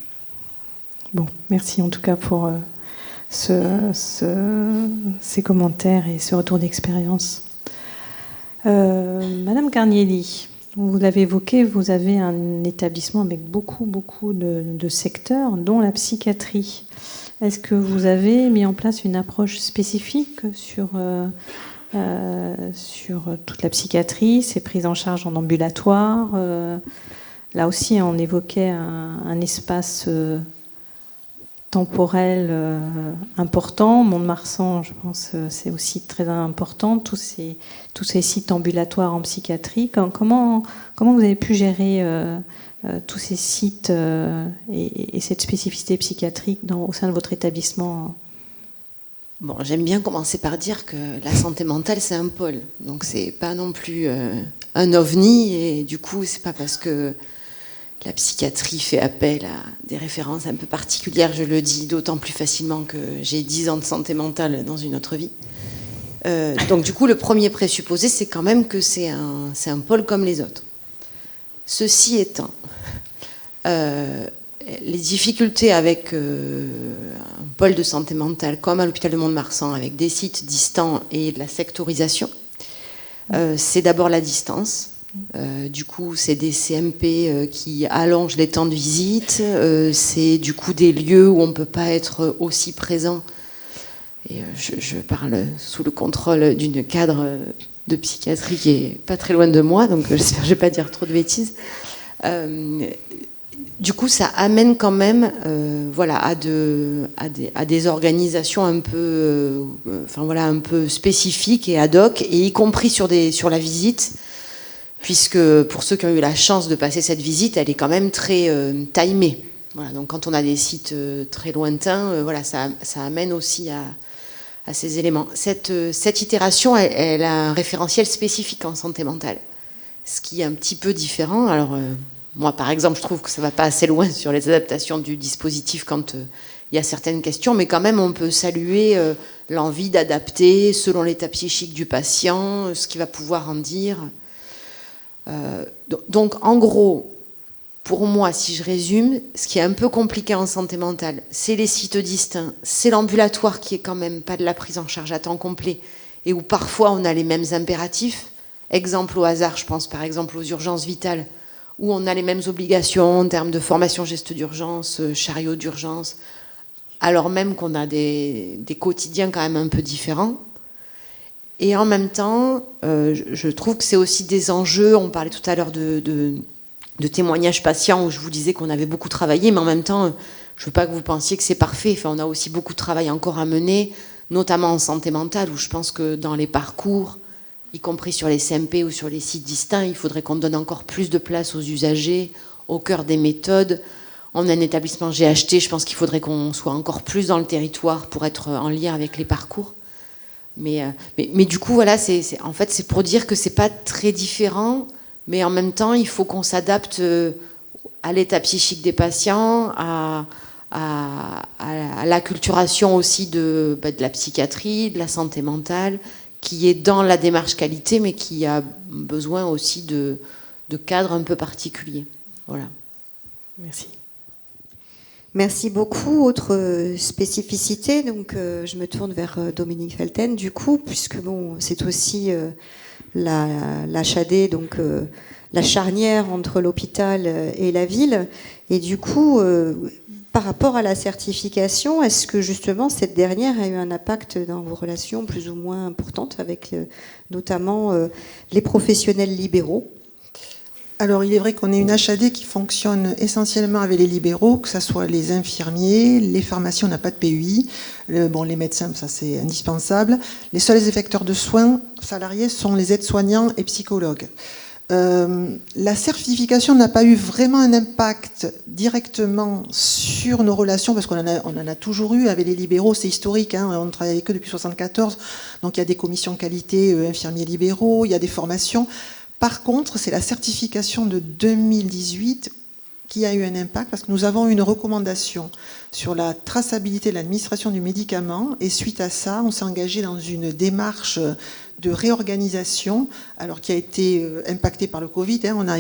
Bon, merci en tout cas pour ces commentaires et ce retour d'expérience. Madame Garnielli, vous l'avez évoqué, vous avez un établissement avec beaucoup de secteurs, dont la psychiatrie. Est-ce que vous avez mis en place une approche spécifique sur toute la psychiatrie, ses prises en charge en ambulatoire? Là aussi, on évoquait un espace temporel important. Mont-de-Marsan, je pense, c'est aussi très important. Tous ces sites ambulatoires en psychiatrie. Comment vous avez pu gérer tous ces sites et cette spécificité psychiatrique au sein de votre établissement? Bon, j'aime bien commencer par dire que la santé mentale, c'est un pôle. Donc, c'est pas non plus un ovni. Et du coup, c'est pas parce que la psychiatrie fait appel à des références un peu particulières, je le dis d'autant plus facilement que j'ai 10 ans de santé mentale dans une autre vie. Donc, du coup, le premier présupposé, c'est quand même que c'est un pôle comme les autres. Ceci étant, les difficultés avec un pôle de santé mentale comme à l'hôpital de Mont-de-Marsan, avec des sites distants et de la sectorisation, c'est d'abord la distance. Du coup, c'est des CMP qui allongent les temps de visite. C'est du coup des lieux où on ne peut pas être aussi présent. Et je parle sous le contrôle d'une cadre de psychiatrie qui est pas très loin de moi, donc j'espère que je ne vais pas dire trop de bêtises. du coup, ça amène quand même voilà, à des organisations un peu, un peu spécifiques et ad hoc, et y compris sur la visite, puisque pour ceux qui ont eu la chance de passer cette visite, elle est quand même très timée. Voilà, donc quand on a des sites très lointains, voilà, ça amène aussi à ces éléments. Cette itération, elle a un référentiel spécifique en santé mentale, ce qui est un petit peu différent. Alors, moi, par exemple, je trouve que ça ne va pas assez loin sur les adaptations du dispositif quand il y a certaines questions, mais quand même, on peut saluer l'envie d'adapter selon l'état psychique du patient, ce qu'il va pouvoir en dire. Donc, en gros, pour moi, si je résume, ce qui est un peu compliqué en santé mentale, c'est les sites distincts, c'est l'ambulatoire qui est quand même pas de la prise en charge à temps complet et où parfois on a les mêmes impératifs. Exemple au hasard, je pense par exemple aux urgences vitales, où on a les mêmes obligations en termes de formation geste d'urgence, chariot d'urgence, alors même qu'on a des quotidiens quand même un peu différents. Et en même temps, je trouve que c'est aussi des enjeux, on parlait tout à l'heure de témoignages patients où je vous disais qu'on avait beaucoup travaillé, mais en même temps, je ne veux pas que vous pensiez que c'est parfait. Enfin, on a aussi beaucoup de travail encore à mener, notamment en santé mentale, où je pense que dans les parcours, y compris sur les CMP ou sur les sites distincts, il faudrait qu'on donne encore plus de place aux usagers, au cœur des méthodes. On a un établissement GHT, je pense qu'il faudrait qu'on soit encore plus dans le territoire pour être en lien avec les parcours. Mais du coup, voilà, en fait, c'est pour dire que c'est pas très différent, mais en même temps, il faut qu'on s'adapte à l'état psychique des patients, à l'acculturation aussi de la psychiatrie, de la santé mentale, qui est dans la démarche qualité, mais qui a besoin aussi de cadres un peu particuliers. Voilà. Merci. Merci beaucoup. Autre spécificité, donc je me tourne vers Dominique Felten, du coup, puisque bon, c'est aussi l'HAD, donc la charnière entre l'hôpital et la ville. Et du coup, par rapport à la certification, est-ce que justement cette dernière a eu un impact dans vos relations plus ou moins importantes avec notamment les professionnels libéraux ? Alors, il est vrai qu'on est une HAD qui fonctionne essentiellement avec les libéraux, que ce soit les infirmiers, les pharmaciens, on n'a pas de PUI, les médecins, ça c'est indispensable. Les seuls effecteurs de soins salariés sont les aides-soignants et psychologues. La certification n'a pas eu vraiment un impact directement sur nos relations, parce qu'on en a toujours eu avec les libéraux, c'est historique, hein, on travaille avec eux depuis 1974, donc il y a des commissions qualité infirmiers libéraux, il y a des formations. Par contre, c'est la certification de 2018 qui a eu un impact, parce que nous avons une recommandation sur la traçabilité de l'administration du médicament, et suite à ça, on s'est engagé dans une démarche de réorganisation, alors qui a été impactée par le Covid, hein, on a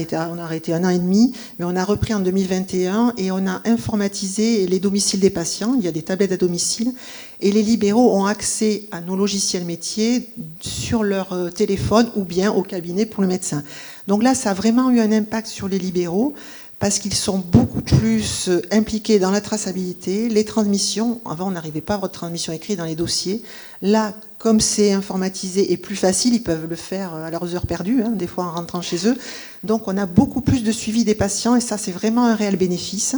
arrêté 1 an et demi, mais on a repris en 2021 et on a informatisé les domiciles des patients, il y a des tablettes à domicile, et les libéraux ont accès à nos logiciels métiers sur leur téléphone ou bien au cabinet pour le médecin. Donc là, ça a vraiment eu un impact sur les libéraux, parce qu'ils sont beaucoup plus impliqués dans la traçabilité, les transmissions. Avant, on n'arrivait pas à avoir de transmission écrite dans les dossiers. Là, comme c'est informatisé et plus facile, ils peuvent le faire à leurs heures perdues, hein, des fois en rentrant chez eux. Donc, on a beaucoup plus de suivi des patients et ça, c'est vraiment un réel bénéfice.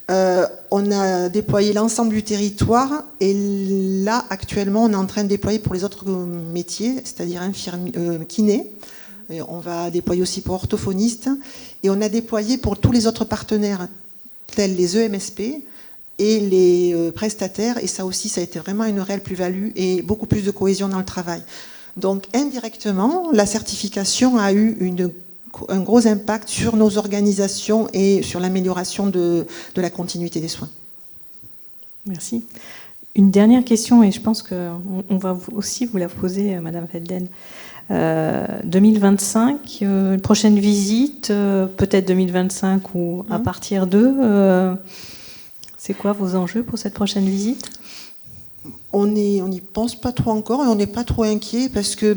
On a déployé l'ensemble du territoire et là, actuellement, on est en train de déployer pour les autres métiers, c'est-à-dire kiné. Et on va déployer aussi pour orthophonistes et on a déployé pour tous les autres partenaires tels les EMSP et les prestataires, et ça aussi, ça a été vraiment une réelle plus-value et beaucoup plus de cohésion dans le travail. Donc indirectement, la certification a eu un gros impact sur nos organisations et sur l'amélioration de la continuité des soins. Merci. Une dernière question, et je pense qu'on va aussi vous la poser, Madame Felden. 2025, prochaine visite, peut-être 2025 ou à partir d'eux. C'est quoi vos enjeux pour cette prochaine visite ? On n'y pense pas trop encore et on n'est pas trop inquiet parce que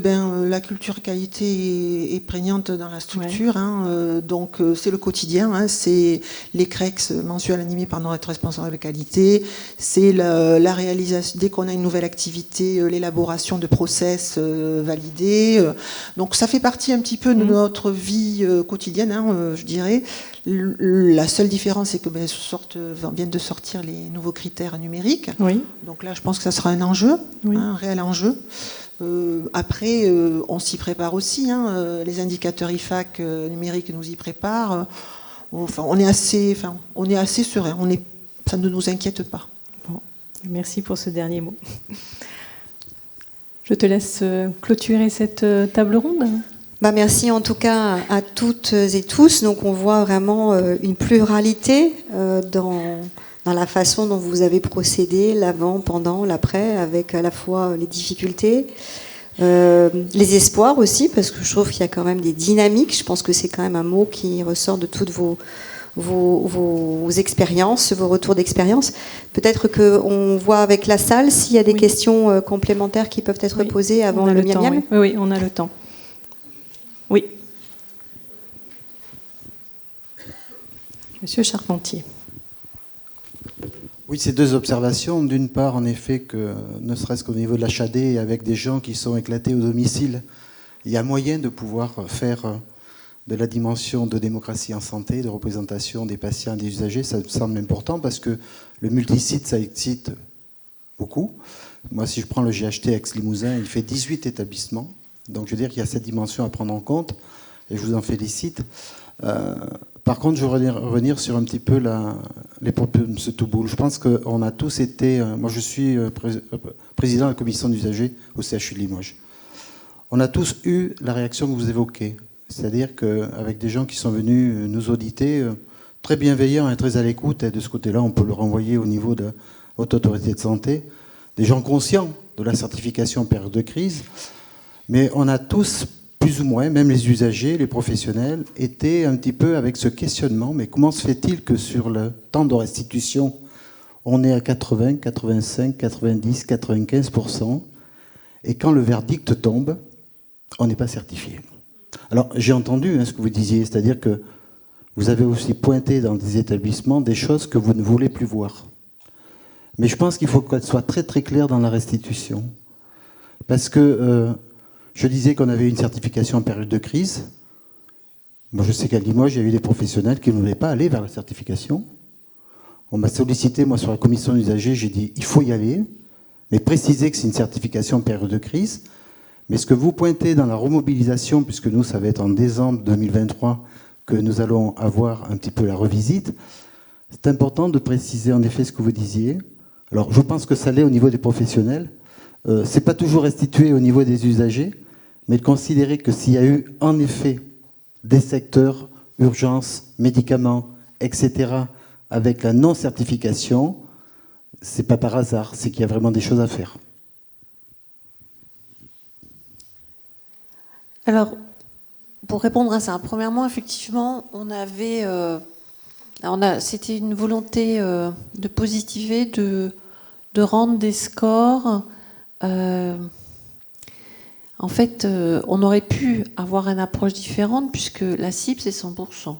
la culture qualité est prégnante dans la structure. Ouais. Donc c'est le quotidien, c'est les CREX mensuels animés par notre responsable de qualité, c'est la réalisation, dès qu'on a une nouvelle activité, l'élaboration de process validés. Donc ça fait partie un petit peu de notre vie quotidienne, je dirais. La seule différence, c'est que viennent de sortir les nouveaux critères numériques. Oui. Donc là, je pense que ça sera un enjeu, un réel enjeu. Après, on s'y prépare aussi. Les indicateurs IFAC numériques nous y préparent. On est assez serein. Ça ne nous inquiète pas. Bon. Merci pour ce dernier mot. Je te laisse clôturer cette table ronde. Merci en tout cas à toutes et tous. Donc on voit vraiment une pluralité dans la façon dont vous avez procédé, l'avant, pendant, l'après, avec à la fois les difficultés, les espoirs aussi, parce que je trouve qu'il y a quand même des dynamiques. Je pense que c'est quand même un mot qui ressort de toutes vos expériences, vos retours d'expérience. Peut-être qu'on voit avec la salle s'il y a des questions complémentaires qui peuvent être posées avant le miam-miam. Oui, on a le temps. Oui. Monsieur Charpentier. Oui, c'est deux observations. D'une part, en effet, que ne serait-ce qu'au niveau de l'HAD, avec des gens qui sont éclatés au domicile, il y a moyen de pouvoir faire de la dimension de démocratie en santé, de représentation des patients et des usagers. Ça me semble important parce que le multisite, ça excite beaucoup. Moi, si je prends le GHT Aix-Limousin, il fait 18 établissements. Donc, je veux dire qu'il y a cette dimension à prendre en compte, et je vous en félicite. Par contre, je voudrais revenir sur un petit peu les propos de M. Touboul. Je pense qu'on a tous été... moi, je suis président de la commission d'usagers au CHU de Limoges. On a tous eu la réaction que vous évoquez. C'est-à-dire qu'avec des gens qui sont venus nous auditer, très bienveillants et très à l'écoute, et de ce côté-là, on peut le renvoyer au niveau de la Haute Autorité de Santé, des gens conscients de la certification en période de crise. Mais on a tous, plus ou moins, même les usagers, les professionnels, été un petit peu avec ce questionnement. Mais comment se fait-il que sur le temps de restitution, on est à 80, 85, 90, 95%, et quand le verdict tombe, on n'est pas certifié. Alors, j'ai entendu ce que vous disiez, c'est-à-dire que vous avez aussi pointé dans des établissements des choses que vous ne voulez plus voir. Mais je pense qu'il faut qu'elle soit très très claire dans la restitution. Parce que... je disais qu'on avait une certification en période de crise. Moi, je sais qu'à Limoges, il y a eu des professionnels qui ne voulaient pas aller vers la certification. On m'a sollicité, moi, sur la commission d'usagers. J'ai dit, il faut y aller, mais préciser que c'est une certification en période de crise. Mais ce que vous pointez dans la remobilisation, puisque nous, ça va être en décembre 2023 que nous allons avoir un petit peu la revisite, c'est important de préciser en effet ce que vous disiez. Alors, je pense que ça l'est au niveau des professionnels. C'est pas toujours restitué au niveau des usagers, mais de considérer que s'il y a eu en effet des secteurs, urgences, médicaments, etc., avec la non-certification, c'est pas par hasard, c'est qu'il y a vraiment des choses à faire. Alors, pour répondre à ça, premièrement, effectivement, c'était une volonté de positiver, de rendre des scores. En fait, on aurait pu avoir une approche différente puisque la cible, c'est 100%.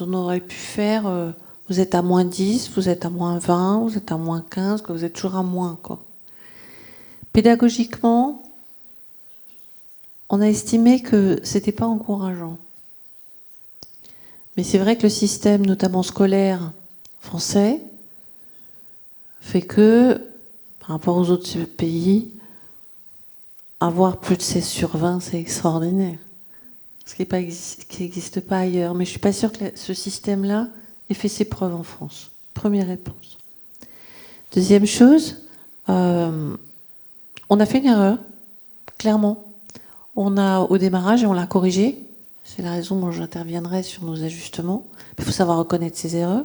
On aurait pu faire, vous êtes à moins 10, vous êtes à moins 20, vous êtes à moins 15, vous êtes toujours à moins, quoi. Pédagogiquement, on a estimé que c'était pas encourageant. Mais c'est vrai que le système, notamment scolaire français, fait que, par rapport aux autres pays, avoir plus de 16 sur 20, c'est extraordinaire. Ce qui n'existe pas ailleurs. Mais je ne suis pas sûre que ce système-là ait fait ses preuves en France. Première réponse. Deuxième chose, on a fait une erreur, clairement. Au démarrage, et on l'a corrigé. C'est la raison dont j'interviendrai sur nos ajustements. Il faut savoir reconnaître ses erreurs.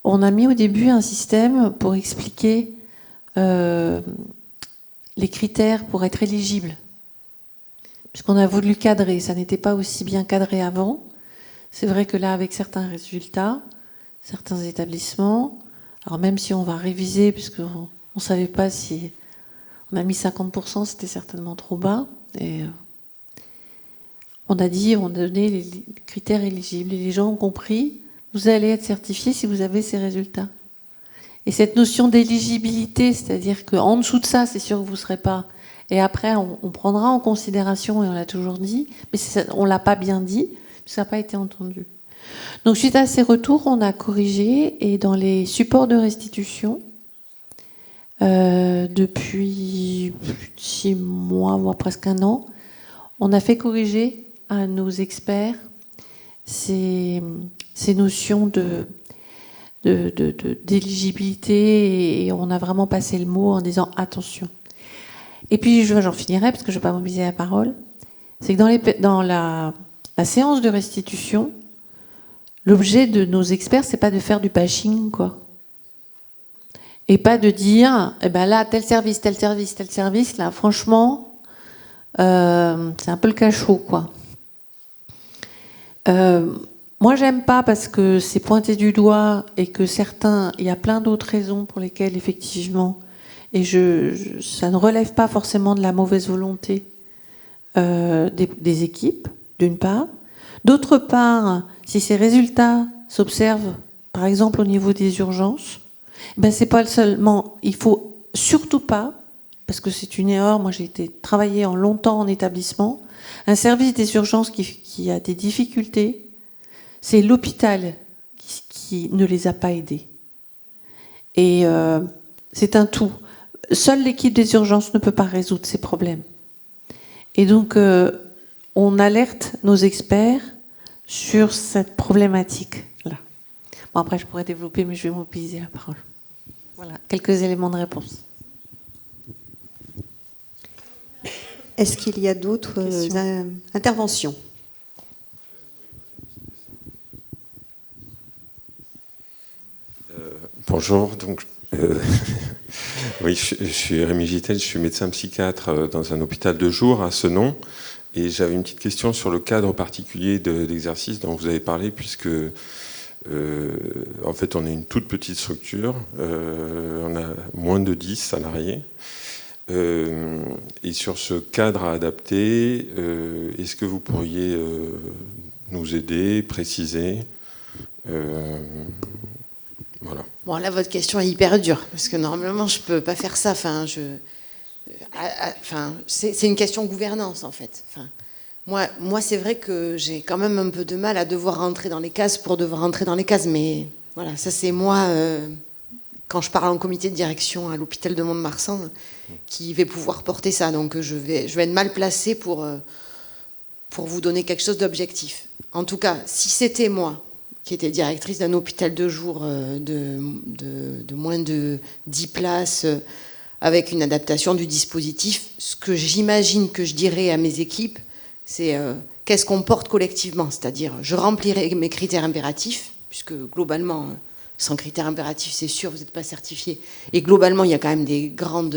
On a mis au début un système pour expliquer les critères pour être éligible. Puisqu'on a voulu cadrer, ça n'était pas aussi bien cadré avant. C'est vrai que là, avec certains résultats, certains établissements, alors même si on va réviser, puisqu'on On ne savait pas si... On a mis 50%, c'était certainement trop bas. Et on a donné les critères éligibles. Et les gens ont compris, vous allez être certifié si vous avez ces résultats. Et cette notion d'éligibilité, c'est-à-dire qu'en dessous de ça, c'est sûr que vous ne serez pas... Et après, on prendra en considération, et on l'a toujours dit, mais on ne l'a pas bien dit, ça n'a pas été entendu. Donc, suite à ces retours, on a corrigé, et dans les supports de restitution, depuis 6 mois, voire presque 1 an, on a fait corriger à nos experts ces notions d'éligibilité, et on a vraiment passé le mot en disant attention. Et puis j'en finirai parce que je ne vais pas mobiliser la parole. C'est que dans la séance de restitution, l'objet de nos experts, c'est pas de faire du bashing, quoi. Et pas de dire, eh ben là, tel service, là, franchement, c'est un peu le cachot, quoi. Moi, j'aime pas parce que c'est pointé du doigt et que il y a plein d'autres raisons pour lesquelles, effectivement, et ça ne relève pas forcément de la mauvaise volonté des équipes, d'une part. D'autre part, si ces résultats s'observent, par exemple, au niveau des urgences, ben c'est pas seulement... Il faut surtout pas, parce que c'est une erreur, moi j'ai travaillé longtemps en établissement, un service des urgences qui a des difficultés, c'est l'hôpital qui ne les a pas aidés. Et c'est un tout. Seule l'équipe des urgences ne peut pas résoudre ces problèmes. Et donc, on alerte nos experts sur cette problématique-là. Bon, après, je pourrais développer, mais je vais mobiliser la parole. Voilà, quelques éléments de réponse. Est-ce qu'il y a d'autres interventions ? Bonjour, donc oui, je suis Rémi Gittel, je suis médecin psychiatre dans un hôpital de jour à Senon, et j'avais une petite question sur le cadre particulier de l'exercice dont vous avez parlé, puisque en fait on est une toute petite structure, on a moins de 10 salariés, et sur ce cadre à adapter, est-ce que vous pourriez nous aider, préciser voilà. Bon, là, votre question est hyper dure, parce que normalement, je ne peux pas faire ça. C'est une question de gouvernance, en fait. Moi, c'est vrai que j'ai quand même un peu de mal à devoir rentrer dans les cases pour devoir rentrer dans les cases. Mais voilà, ça, c'est moi, quand je parle en comité de direction à l'hôpital de Mont-de-Marsan, qui vais pouvoir porter ça. Donc, je vais être mal placée pour vous donner quelque chose d'objectif. En tout cas, si c'était moi, qui était directrice d'un hôpital de jour de moins de 10 places, avec une adaptation du dispositif, ce que j'imagine que je dirais à mes équipes, c'est qu'est-ce qu'on porte collectivement, c'est-à-dire je remplirai mes critères impératifs, puisque globalement, sans critères impératifs, c'est sûr, vous n'êtes pas certifié, et globalement, il y a quand même des grands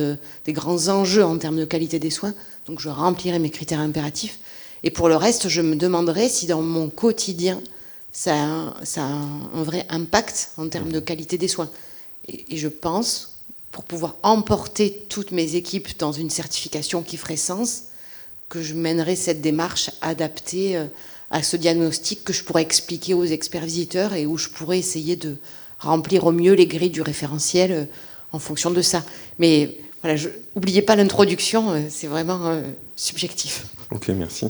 enjeux en termes de qualité des soins, donc je remplirai mes critères impératifs, et pour le reste, je me demanderai si dans mon quotidien, ça a un vrai impact en termes de qualité des soins. Et je pense, pour pouvoir emporter toutes mes équipes dans une certification qui ferait sens, que je mènerai cette démarche adaptée à ce diagnostic que je pourrais expliquer aux experts visiteurs et où je pourrais essayer de remplir au mieux les grilles du référentiel en fonction de ça. Mais voilà, n'oubliez pas l'introduction, c'est vraiment subjectif. Ok, merci.